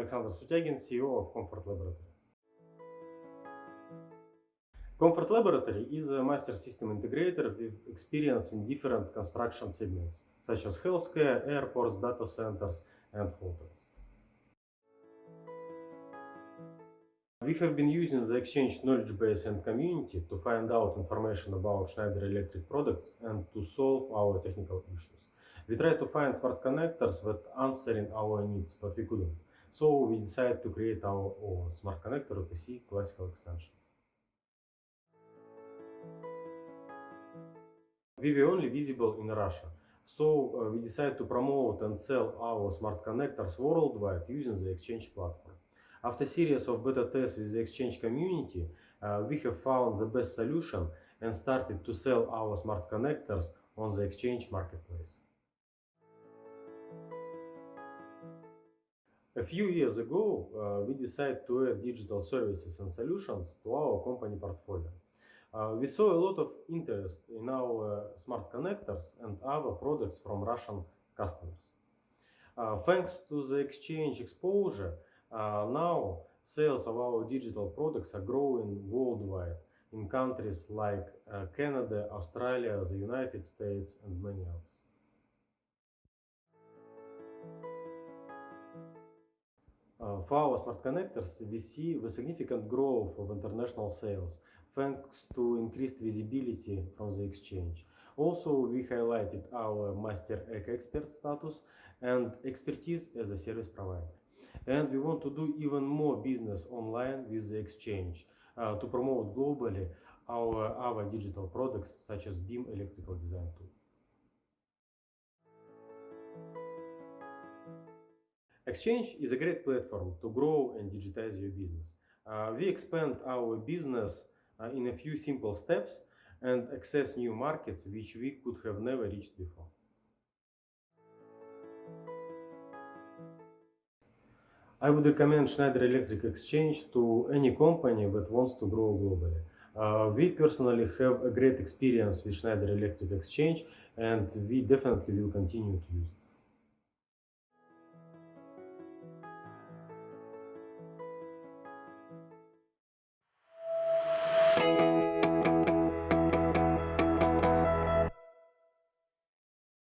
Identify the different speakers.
Speaker 1: Alexander Sutягin, CEO of Comfort Laboratory. Comfort Laboratory is a master system integrator with experience in different construction segments, such as healthcare, airports, data centers, and hotels. We have been using the Exchange knowledge base and community to find out information about Schneider Electric products and to solve our technical issues. We tried to find smart connectors that answering our needs, but we couldn't. So we decided to create our own smart connector OTC classical extension. We were only visible in Russia, so we decided to promote and sell our smart connectors worldwide using the Exchange platform. After a series of beta tests with the Exchange community, we have found the best solution and started to sell our smart connectors on the Exchange marketplace. A few years ago, we decided to add digital services and solutions to our company portfolio. We saw a lot of interest in our smart connectors and other products from Russian customers. Thanks to the Exchange exposure, now sales of our digital products are growing worldwide in countries like Canada, Australia, the United States, and many others. For our smart connectors, we see the significant growth of international sales thanks to increased visibility from the Exchange. Also, we highlighted our Master Expert status and expertise as a service provider. And we want to do even more business online with the Exchange to promote globally our digital products such as BIM electrical design tool. Exchange is a great platform to grow and digitize your business. We expand our business in a few simple steps and access new markets which we could have never reached before. I would recommend Schneider Electric Exchange to any company that wants to grow globally. We personally have a great experience with Schneider Electric Exchange and we definitely will continue to use it.